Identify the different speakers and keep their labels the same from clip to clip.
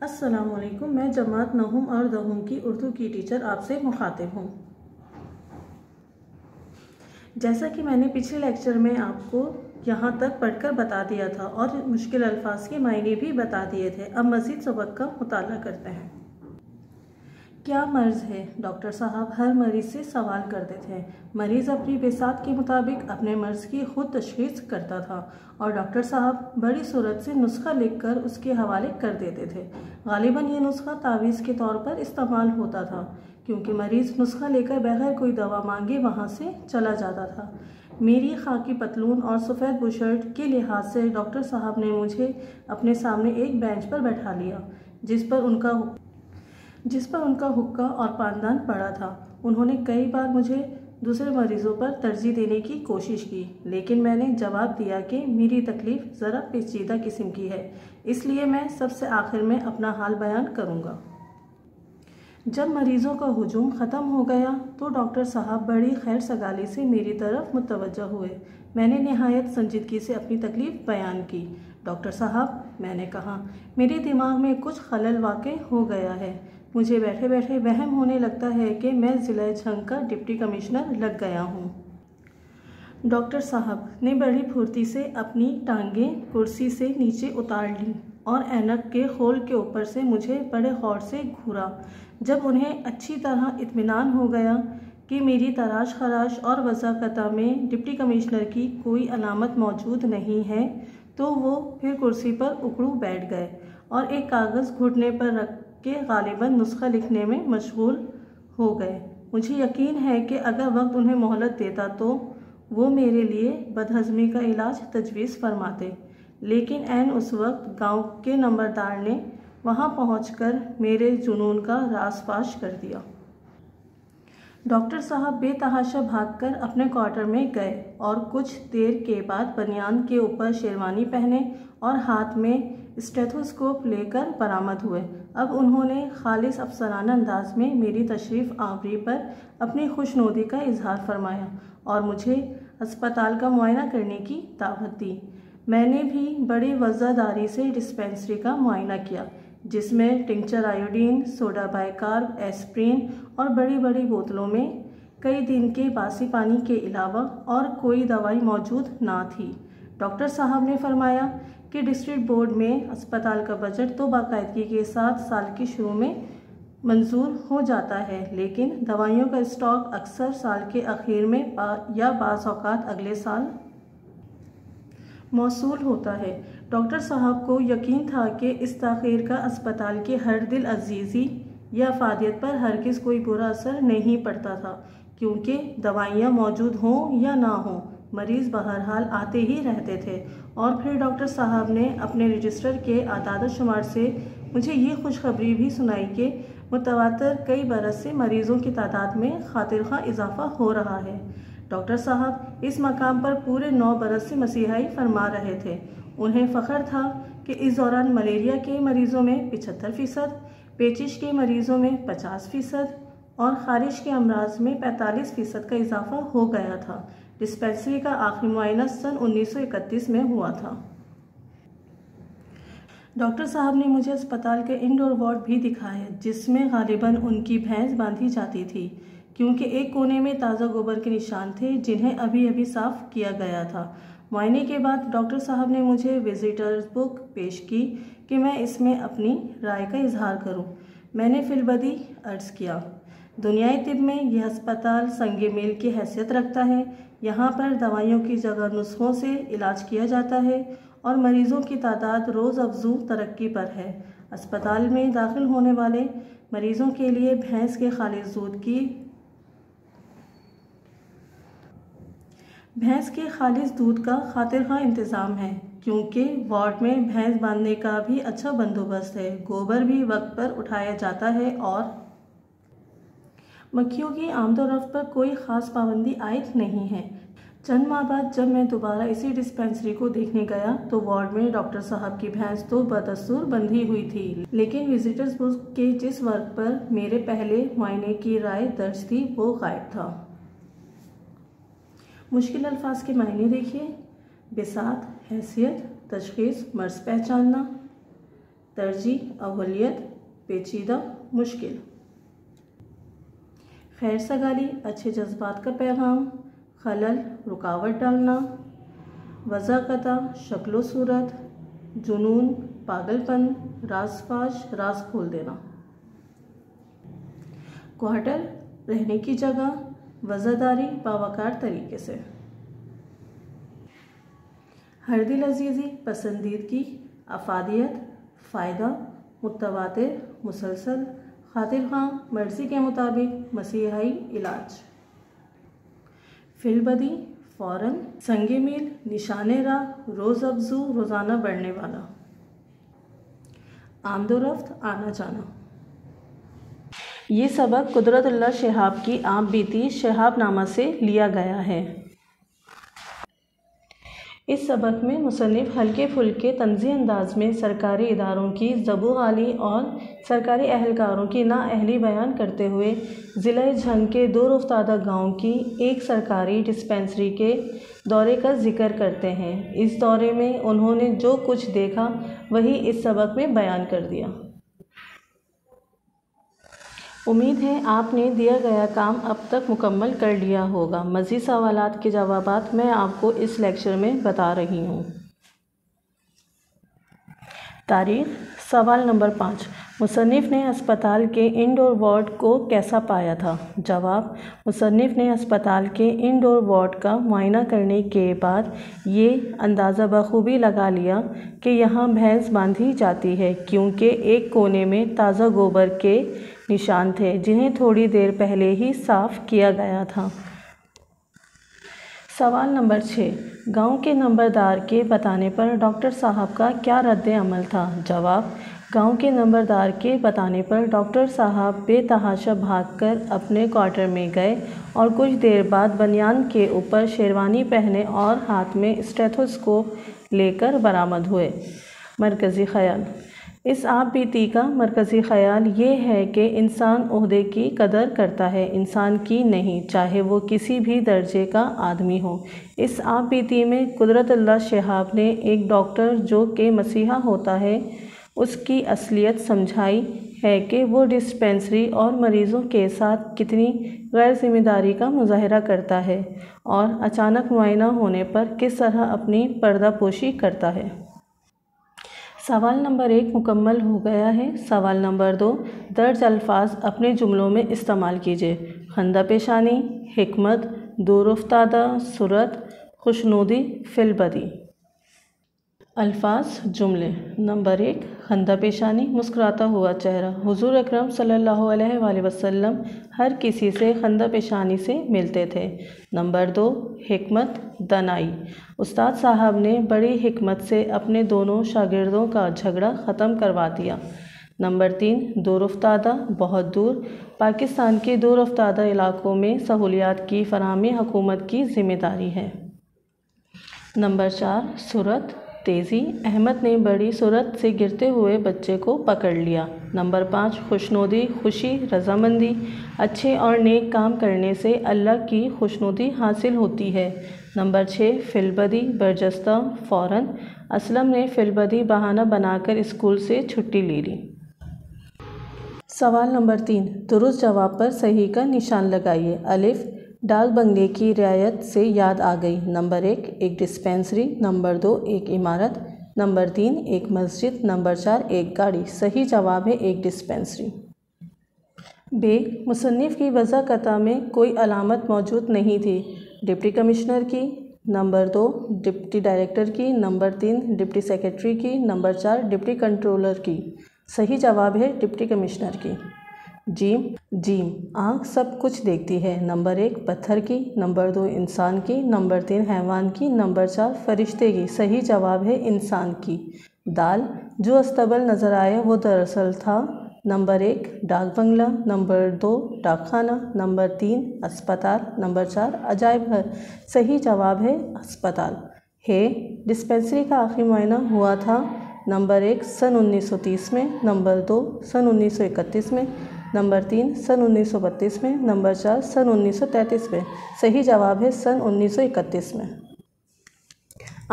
Speaker 1: अस्सलामुअलैकुम। मैं जमात नहुम और दहुम की उर्दू की टीचर आपसे मुखातिब हूँ। जैसा कि मैंने पिछले लेक्चर में आपको यहाँ तक पढ़कर बता दिया था और मुश्किल अल्फाज के मायने भी बता दिए थे, अब मज़ीद सबक का मुताला करते हैं। क्या मर्ज़ है? डॉक्टर साहब हर मरीज़ से सवाल करते थे। मरीज़ अपनी बिसात के मुताबिक अपने मर्ज़ की खुद तशख़ीस करता था और डॉक्टर साहब बड़ी सूरत से नुस्खा लिखकर उसके हवाले कर देते थे। गालिबन ये नुस्खा तावीज़ के तौर पर इस्तेमाल होता था, क्योंकि मरीज़ नुस्खा लेकर बगैर कोई दवा मांगे वहाँ से चला जाता था। मेरी खाकी पतलून और सफ़ेद बुशर्ट के लिहाज से डॉक्टर साहब ने मुझे अपने सामने एक बेंच पर बैठा लिया, जिस पर उनका हुक्का और पानदान पड़ा था। उन्होंने कई बार मुझे दूसरे मरीज़ों पर तरजीह देने की कोशिश की, लेकिन मैंने जवाब दिया कि मेरी तकलीफ़ ज़रा पेचीदा किस्म की है, इसलिए मैं सबसे आखिर में अपना हाल बयान करूँगा। जब मरीज़ों का हुजूम ख़त्म हो गया तो डॉक्टर साहब बड़ी खैर सगाली से मेरी तरफ मुतवज्जह हुए। मैंने नहायत संजीदगी से अपनी तकलीफ़ बयान की। डॉक्टर साहब, मैंने कहा, मेरे दिमाग में कुछ खलल वाक़ई हो गया है। मुझे बैठे बैठे वहम होने लगता है कि मैं ज़िला झंग का डिप्टी कमिश्नर लग गया हूँ। डॉक्टर साहब ने बड़ी फुर्ती से अपनी टांगें कुर्सी से नीचे उतार लीं और ऐनक के खोल के ऊपर से मुझे बड़े गौर से घूरा। जब उन्हें अच्छी तरह इत्मीनान हो गया कि मेरी तराश खराश और वज़ाकता में डिप्टी कमिश्नर की कोई अलामत मौजूद नहीं है, तो वो फिर कुर्सी पर उकड़ू बैठ गए और एक कागज़ घुटने पर रख के गालिबन नुस्खा लिखने में मशगूल हो गए। मुझे यकीन है कि अगर वक्त उन्हें मोहलत देता तो वो मेरे लिए बदहज़मी का इलाज तजवीज़ फरमाते, लेकिन ऐन उस वक्त गांव के नंबरदार ने वहां पहुंचकर मेरे जुनून का राज फाश कर दिया। डॉक्टर साहब बेतहाशा भागकर अपने क्वार्टर में गए और कुछ देर के बाद बनियान के ऊपर शेरवानी पहने और हाथ में स्टेथोस्कोप लेकर बरामद हुए। अब उन्होंने खालिस अफसराना अंदाज में मेरी तशरीफ़ आवरी पर अपनी खुशनुदी का इजहार फरमाया और मुझे अस्पताल का मुआयना करने की दावत दी। मैंने भी बड़ी वज़ादारी से डिस्पेंसरी का मुआयना किया, जिसमें tincture iodine, soda bicarb, aspirin और बड़ी बड़ी बोतलों में कई दिन के बासी पानी के अलावा और कोई दवाई मौजूद ना थी। डॉक्टर साहब ने फरमाया कि डिस्ट्रिक्ट बोर्ड में अस्पताल का बजट तो बाकायदगी के साथ साल के शुरू में मंजूर हो जाता है, लेकिन दवाइयों का स्टॉक अक्सर साल के आखिर में या बाज़ औक़ात अगले साल मौसूल होता है। डॉक्टर साहब को यकीन था कि इस ताख़ीर का अस्पताल के हर दिल अजीज़ी या अफादियत पर हरगिज़ कोई बुरा असर नहीं पड़ता था, क्योंकि दवाइयाँ मौजूद हों या ना हों, मरीज़ बहरहाल आते ही रहते थे। और फिर डॉक्टर साहब ने अपने रजिस्टर के आदाद शुमार से मुझे ये खुशखबरी भी सुनाई कि मुतवातर कई बरस से मरीज़ों की तादाद में खातिरख़्वाह इजाफ़ा हो रहा है। डॉक्टर साहब इस मकाम पर पूरे 9 बरस से मसीहाई फरमा रहे थे। उन्हें फ़ख्र था कि इस दौरान मलेरिया के मरीज़ों में 75%, पेचिश के मरीज़ों में 50% और ख़ारिश के अमराज में 45% का इजाफ़ा हो गया था। डिस्पेंसरी का आखिरी मुआयना सन 1931 में हुआ था। डॉक्टर साहब ने मुझे अस्पताल के इंडोर वार्ड भी दिखाया, जिसमें गालिबन उनकी भैंस बांधी जाती थी, क्योंकि एक कोने में ताज़ा गोबर के निशान थे जिन्हें अभी अभी साफ़ किया गया था। मुआयने के बाद डॉक्टर साहब ने मुझे विजिटर्स बुक पेश की कि मैं इसमें अपनी राय का इजहार करूं। मैंने फिलबदी अर्ज़ किया, दुनियाई तिब में यह अस्पताल संगे मील की हैसियत रखता है। यहाँ पर दवाइयों की जगह नुस्खों से इलाज किया जाता है और मरीज़ों की तादाद रोज़ अफजू तरक्की पर है। अस्पताल में दाखिल होने वाले मरीज़ों के लिए भैंस के खालिस दूध का खातिरख़्वाह इंतज़ाम है, क्योंकि वार्ड में भैंस बांधने का भी अच्छा बंदोबस्त है। गोबर भी वक्त पर उठाया जाता है और मक्खियों की आमदोरफ्त पर कोई ख़ास पाबंदी आयद नहीं है। चंद माह बाद जब मैं दोबारा इसी डिस्पेंसरी को देखने गया तो वार्ड में डॉक्टर साहब की भैंस तो बदस्तूर बंधी हुई थी, लेकिन विजिटर्स बुक के जिस वर्ग पर मेरे पहले मुआयने की राय दर्ज थी वो गायब था। मुश्किल अल्फाज के मायने देखिए: बिसात, हैसियत, तशख़ीस, मर्ज़ पहचानना, तरजीह, अव्वलियत, पेचीदा, मुश्किल। खैर सगाली, अच्छे जज्बात का पैगाम। खलल, रुकावट डालना। वज़ाक़ता, शक्लो सूरत। जुनून, पागलपन। राज़फाश, राज खोल देना। क्वार्टर, रहने की जगह। वज़ादारी, बावकार तरीके से। हरदिल अज़ीज़ी, पसंदीदगी। अफ़ादियत, फ़ायदा। मुतवातिर, मुसलसल। खातिर ख़ां, मर्ज़ी के मुताबिक। मसीहाई, इलाज। फिलबदी, फ़ौरन। संगे मील, निशाने राह। रोज़ अफ़ज़ू, रोज़ाना बढ़ने वाला। आमदोरफ्त, आना जाना। ये सबक कुदरतुल्लाह शिहाब की आप बीती शिहाबनामा से लिया गया है। इस सबक में मुसन्निफ़ हल्के फुल्के तंज़ी अंदाज में सरकारी इदारों की ज़बूहाली और सरकारी एहलकारों की नाअहली बयान करते हुए ज़िला झंग के दूर उफ्तादा गाँव की एक सरकारी डिस्पेंसरी के दौरे का जिक्र करते हैं। इस दौरे में उन्होंने जो कुछ देखा वही इस सबक में बयान कर दिया। उम्मीद है आपने दिया गया काम अब तक मुकम्मल कर लिया होगा। मज़ीद सवालात के जवाबात मैं आपको इस लेक्चर में बता रही हूँ। तारीख़। सवाल नंबर 5, मुसन्निफ़ ने अस्पताल के इंडोर वार्ड को कैसा पाया था? जवाब, मुसन्निफ़ ने अस्पताल के इंडोर वार्ड का मुआयना करने के बाद ये अंदाज़ा बखूबी लगा लिया कि यहाँ भैंस बांधी जाती है, क्योंकि एक कोने में ताज़ा गोबर के निशान थे जिन्हें थोड़ी देर पहले ही साफ़ किया गया था। सवाल नंबर 6, गांव के नंबरदार के बताने पर डॉक्टर साहब का क्या रद्द अमल था? जवाब, गांव के नंबरदार के बताने पर डॉक्टर साहब बेतहाशा भागकर अपने क्वार्टर में गए और कुछ देर बाद बनियान के ऊपर शेरवानी पहने और हाथ में स्टेथोस्कोप लेकर बरामद हुए। मरकज़ी ख़याल। इस आप बीती का मरकज़ी ख़याल ये है कि इंसान ओहदे की कदर करता है, इंसान की नहीं, चाहे वो किसी भी दर्जे का आदमी हो। इस आप बीती में कुदरतुल्लाह शिहाब ने एक डॉक्टर जो कि मसीहा होता है उसकी असलियत समझाई है कि वो डिस्पेंसरी और मरीज़ों के साथ कितनी गैर ज़िम्मेदारी का मुज़ाहरा करता है और अचानक मुआयना होने पर किस तरह अपनी पर्दापोशी करता है। सवाल नंबर 1 मुकम्मल हो गया है। सवाल नंबर 2, दर्ज अल्फाज अपने जुमलों में इस्तेमाल कीजिए। खंदा पेशानी, हिकमत, दूर उफ्तादा, सूरत, खुशनुदी, फिलबदी। अल्फाज जुमले। नंबर 1, खंदा पेशानी, मुस्कुराता हुआ चेहरा। हुजूर अकरम सल्लल्लाहु अलैहि वसल्लम हर किसी से खंदा पेशानी से मिलते थे। नंबर 2, हिकमत, दनाई। उस्ताद साहब ने बड़ी हिकमत से अपने दोनों शागिर्दों का झगड़ा ख़त्म करवा दिया। नंबर 3, दूर उफ्तादा, बहुत दूर। पाकिस्तान के दूर उफ्तादा इलाकों में सहूलियात की फराहमी हुकूमत की ज़िम्मेदारी है। नंबर 4, सूरत, तेज़ी। अहमद ने बड़ी सूरत से गिरते हुए बच्चे को पकड़ लिया। नंबर 5, खुशनुदी, खुशी, रज़ामंदी। अच्छे और नेक काम करने से अल्लाह की खुशनुदी हासिल होती है। नंबर 6, फिलबदी, बरजस्ता, फ़ौरन। असलम ने फिलबदी बहाना बनाकर स्कूल से छुट्टी ले ली। सवाल नंबर 3, दुरुस्त जवाब पर सही का निशान लगाइए। अलिफ, डाक बंगले की रियायत से याद आ गई। नंबर 1, एक डिस्पेंसरी। नंबर 2, एक इमारत। नंबर 3, एक मस्जिद। नंबर 4, एक गाड़ी। सही जवाब है एक डिस्पेंसरी। बे, मुसन्निफ़ की वज़ाक़ता में कोई अलामत मौजूद नहीं थी। डिप्टी कमिश्नर की। नंबर 2, डिप्टी डायरेक्टर की। नंबर 3, डिप्टी सेक्रेटरी की। नंबर 4, डिप्टी कंट्रोलर की। सही जवाब है डिप्टी कमिश्नर की। जीम, आँख सब कुछ देखती है। नंबर 1, पत्थर की। नंबर 2, इंसान की। नंबर 3, हैवान की। नंबर 4, फरिश्ते की। सही जवाब है इंसान की। दाल, जो अस्तबल नज़र आया वो दरअसल था। नंबर 1, डाक बंगला। नंबर 2, डाकखाना। नंबर 3, अस्पताल। नंबर 4, अजायब घर। सही जवाब है अस्पताल। डिस्पेंसरी का आखिरी मुआयना हुआ था। नंबर 1, सन 1930 में। नंबर 2, सन 1931 में। नंबर 3, सन 1932 में। नंबर 4, सन 1933 में। सही जवाब है सन 1931 में।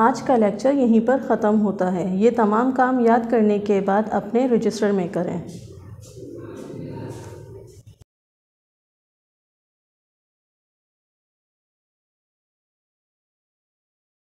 Speaker 1: आज का लेक्चर यहीं पर ख़त्म होता है। ये तमाम काम याद करने के बाद अपने रजिस्टर में करें।